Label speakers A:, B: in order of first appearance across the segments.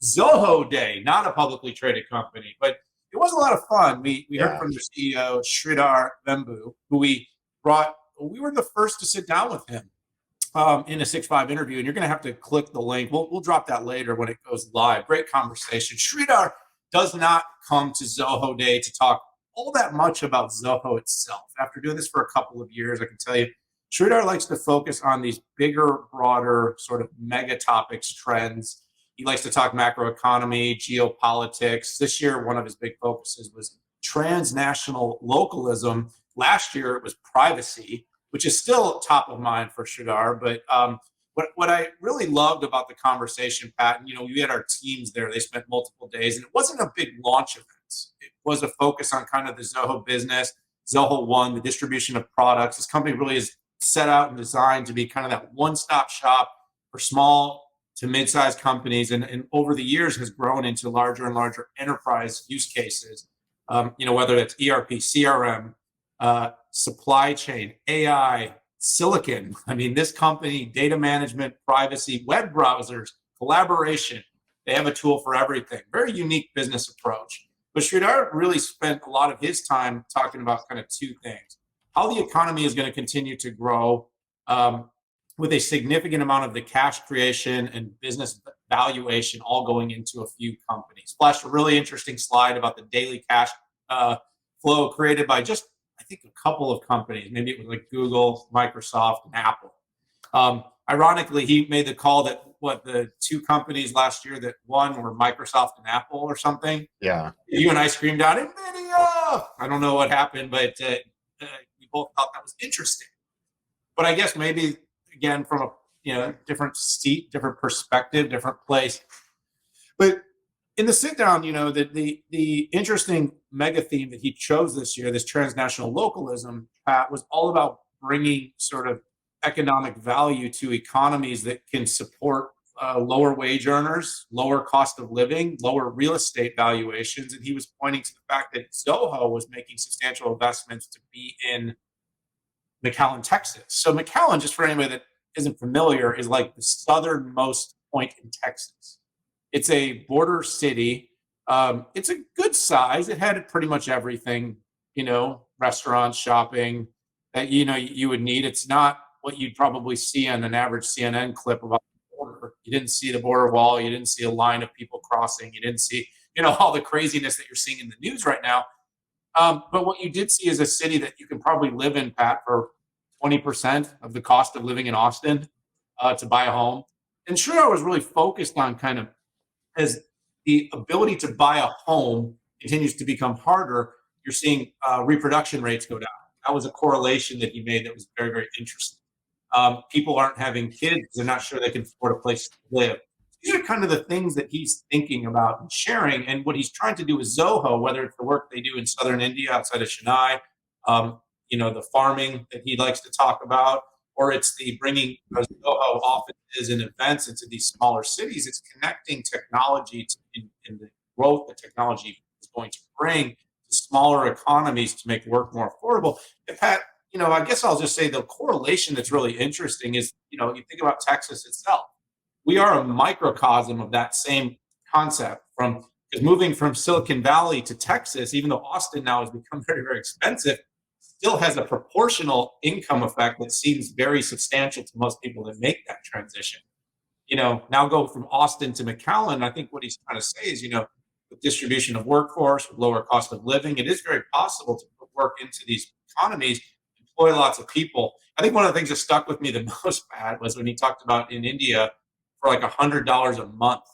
A: Zoho Day, not a publicly traded company, but it was a lot of fun. We heard
B: Yeah.
A: from their CEO, Sridhar Vembu, who we brought. We were the first to sit down with him in a 6-5 interview, and you're going to have to click the link. We'll drop that later when it goes live. Great conversation. Sridhar does not come to Zoho Day to talk all that much about Zoho itself. After doing this for a couple of years, I can tell you, Sridhar likes to focus on these bigger, broader sort of mega topics, trends. He likes to talk macroeconomy, geopolitics. This year, one of his big focuses was transnational localism. Last year, it was privacy, which is still top of mind for Sridhar. But what I really loved about the conversation, Pat, and we had our teams there. They spent multiple days, and it wasn't a big launch event. It was a focus on kind of the Zoho business, Zoho One, the distribution of products. This company really is set out and designed to be kind of that one-stop shop for small to mid-sized companies, and over the years has grown into larger and larger enterprise use cases. Whether it's ERP, CRM, supply chain, AI, silicon. I mean, this company, data management, privacy, web browsers, collaboration. They have a tool for everything. Very unique business approach. But Sridhar really spent a lot of his time talking about kind of two things: how the economy is going to continue to grow with a significant amount of the cash creation and business valuation all going into a few companies. Flashed a really interesting slide about the daily cash flow created by just, I think, a couple of companies. Maybe it was like Google, Microsoft, and Apple. Ironically, he made the call that the two companies last year that won were Microsoft and Apple or something.
B: Yeah.
A: You and I screamed out, NVIDIA! I don't know what happened, but we both thought that was interesting. But I guess maybe, again, from a different seat, different perspective, different place. But in the sit down, the interesting mega theme that he chose this year, this transnational localism, Pat, was all about bringing sort of economic value to economies that can support lower wage earners, lower cost of living, lower real estate valuations. And he was pointing to the fact that Zoho was making substantial investments to be in McAllen, Texas. So McAllen, just for anybody that isn't familiar, is like the southernmost point in Texas. It's a border city. It's a good size. It had pretty much everything, restaurants, shopping that, you would need. It's not what you'd probably see on an average CNN clip about the border. You didn't see the border wall. You didn't see a line of people crossing. You didn't see, all the craziness that you're seeing in the news right now. But what you did see is a city that you can probably live in, Pat, for 20% of the cost of living in Austin to buy a home. And Sridhar was really focused on kind of, as the ability to buy a home continues to become harder, you're seeing reproduction rates go down. That was a correlation that he made that was very, very interesting. People aren't having kids. They're not sure they can afford a place to live. These are kind of the things that he's thinking about and sharing. And what he's trying to do with Zoho, whether it's the work they do in southern India outside of Chennai, the farming that he likes to talk about, or it's the bringing Zoho offices and events into these smaller cities. It's connecting technology in the growth that technology is going to bring to smaller economies to make work more affordable. And Pat, I guess I'll just say the correlation that's really interesting is, you think about Texas itself. We are a microcosm of that same concept because moving from Silicon Valley to Texas, even though Austin now has become very, very expensive, still has a proportional income effect that seems very substantial to most people that make that transition. Now go from Austin to McAllen. I think what he's trying to say is, with distribution of workforce, with lower cost of living, it is very possible to put work into these economies, employ lots of people. I think one of the things that stuck with me the most, Pat, was when he talked about in India, for like $100 a month,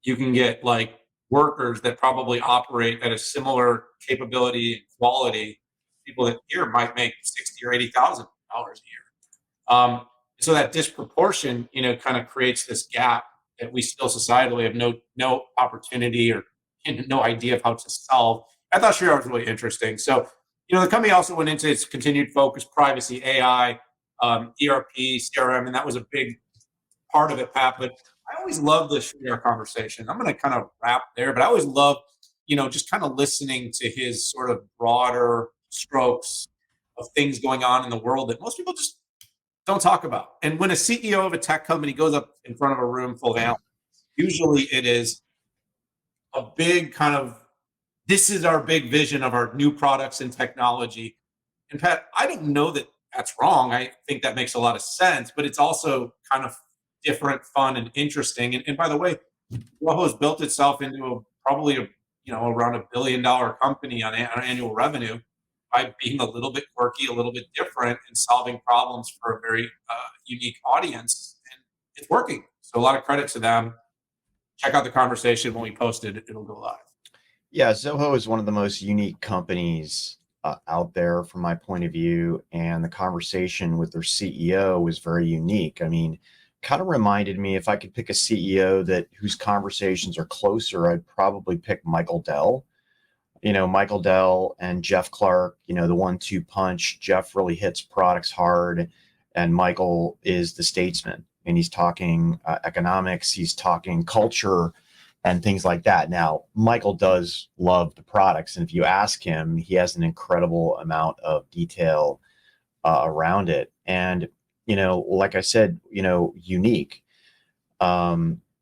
A: you can get like workers that probably operate at a similar capability and quality. People that here might make $60,000 or $80,000 a year. So that disproportion, kind of creates this gap that we still societally have no opportunity or no idea of how to solve. I thought Sridhar was really interesting. So, the company also went into its continued focus, privacy, AI, ERP, CRM, and that was a big part of it, Pat. But I always love the Sridhar conversation. I'm going to kind of wrap there, but I always love, just kind of listening to his sort of broader strokes of things going on in the world that most people just don't talk about. And when a CEO of a tech company goes up in front of a room full of analysts Usually it is a big kind of, this is our big vision of our new products and technology. And Pat, I don't know that that's wrong. I think that makes a lot of sense, but it's also kind of different, fun, and interesting. And by the way, Zoho has built itself into probably around $1 billion company on annual revenue by being a little bit quirky, a little bit different, and solving problems for a very unique audience. And it's working. So a lot of credit to them. Check out the conversation when we post it; it'll go live.
B: Yeah, Zoho is one of the most unique companies out there from my point of view, and the conversation with their CEO was very unique. I mean, kind of reminded me, if I could pick a CEO that whose conversations are closer, I'd probably pick Michael Dell. Michael Dell and Jeff Clark, the 1-2 punch. Jeff really hits products hard, and Michael is the statesman, and he's talking economics, he's talking culture, and things like that. Now, Michael does love the products, and if you ask him, he has an incredible amount of detail around it. And, like I said, unique.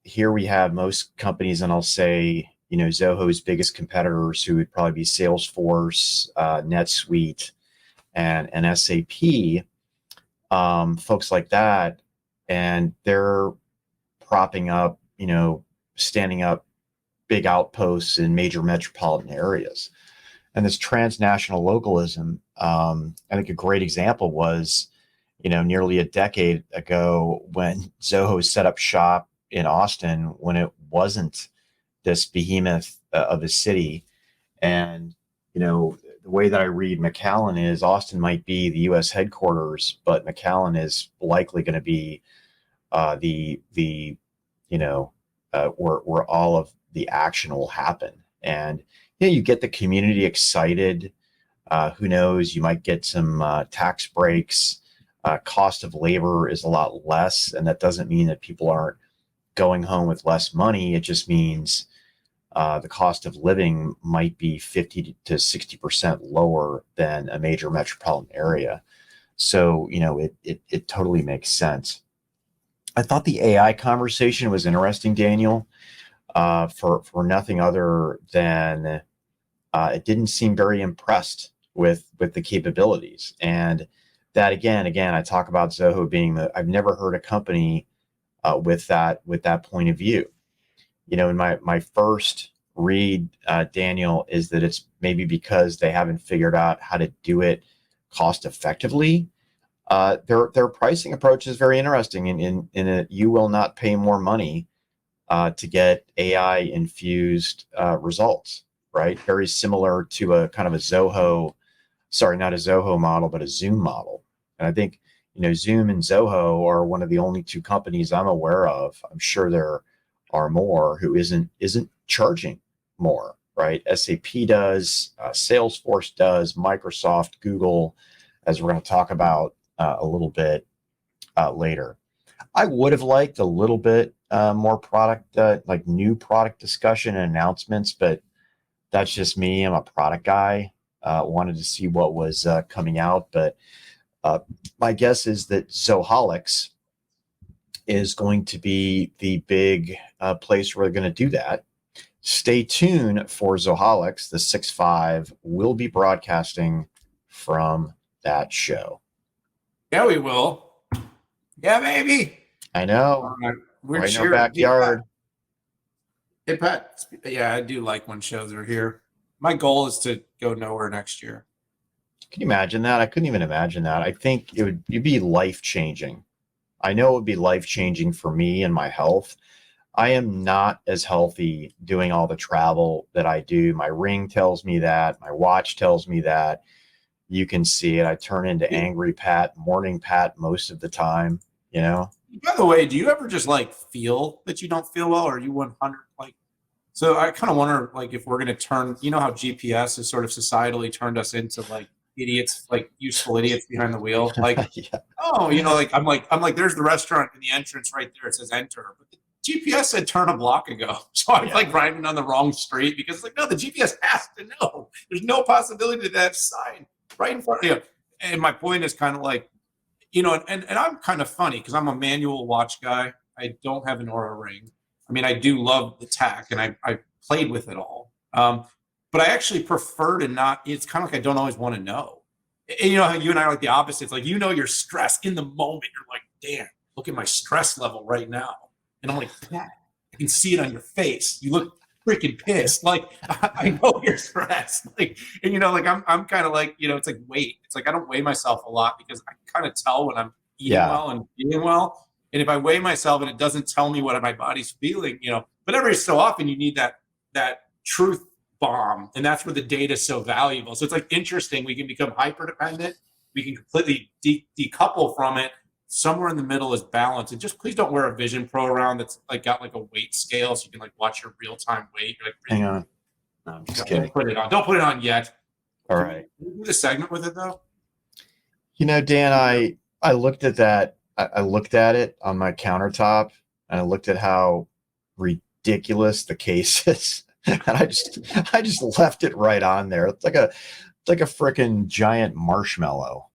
B: Here we have most companies, and I'll say, Zoho's biggest competitors, who would probably be Salesforce, NetSuite, and SAP, folks like that, and they're propping up, standing up big outposts in major metropolitan areas. And this transnational localism, I think a great example was, nearly a decade ago when Zoho set up shop in Austin, when it wasn't this behemoth of a city. And, the way that I read McAllen is Austin might be the U.S. headquarters, but McAllen is likely going to be where all of the action will happen. And you get the community excited. Who knows? You might get some tax breaks. Cost of labor is a lot less, and that doesn't mean that people aren't going home with less money. It just means the cost of living might be 50 to 60% lower than a major metropolitan area. So, it totally makes sense. I thought the AI conversation was interesting, Daniel, for nothing other than it didn't seem very impressed with the capabilities. And that again, I talk about Zoho being I've never heard a company with that point of view. In my first read, Daniel, is that it's maybe because they haven't figured out how to do it cost effectively. Their pricing approach is very interesting. In it, you will not pay more money to get AI infused results, right? Very similar to a kind of a Zoho, sorry, not a Zoho model, but a Zoom model. And I think, Zoom and Zoho are one of the only two companies I'm aware of. I'm sure there are more who isn't charging more, right? SAP does, Salesforce does, Microsoft, Google, as we're going to talk about a little bit later. I would have liked a little bit more product, like new product discussion and announcements, but that's just me. I'm a product guy. Wanted to see what was coming out, but my guess is that Zoholics is going to be the big place where they're going to do that. Stay tuned for Zoholics. The 6.5 will be broadcasting from that show.
A: Yeah, we will. Yeah, baby.
B: I know.
A: We're
B: right in our backyard.
A: Hey, Pat. Yeah, I do like when shows are here. My goal is to go nowhere next year.
B: Can you imagine that? I couldn't even imagine that. I think it'd be life-changing. I know it would be life-changing for me and my health. I am not as healthy doing all the travel that I do. My ring tells me that. My watch tells me that. You can see it. I turn into angry Pat, morning Pat most of the time,
A: By the way, do you ever just feel that you don't feel well, or are you 100 so I kind of wonder if we're going to turn, how GPS has sort of societally turned us into idiots, useful idiots behind the wheel.
B: Yeah.
A: Oh, I'm like, there's the restaurant in the entrance right there. It says enter. But the GPS said turn a block ago. So I'm riding on the wrong street because no, the GPS has to know. There's no possibility that sign right in front of you. And my point is kind of and I'm kind of funny because I'm a manual watch guy. I don't have an Aura ring. I mean, I do love the tech, and I played with it all. But I actually prefer to not. It's kind of like I don't always want to know. And you know how you and I are like the opposite. It's like, you know, you're stressed in the moment. You're like, damn, look at my stress level right now. And I'm like, Pat, I can see it on your face. You look freaking pissed. Like, I know you're stressed. Like, and you know, like I'm kind of like, you know, it's like weight. It's like I don't weigh myself a lot because I kind of tell when I'm eating
B: Yeah.
A: well and feeling well. And if I weigh myself and it doesn't tell me what my body's feeling, you know, but every so often you need that truth bomb, and that's where the data is so valuable. So it's like interesting. We can become hyper dependent. We can completely decouple from it. Somewhere in the middle is balance. And just please don't wear a Vision Pro around that's like got like a weight scale so you can like watch your real time weight. Like,
B: Hang on. No, I'm just kidding.
A: don't put it on. Don't put it on yet.
B: All right.
A: Can we do the segment with it though?
B: You know, Dan, I looked at that. I looked at it on my countertop, and I looked at how ridiculous the case is, and I just left it right on there. It's like a freaking giant marshmallow.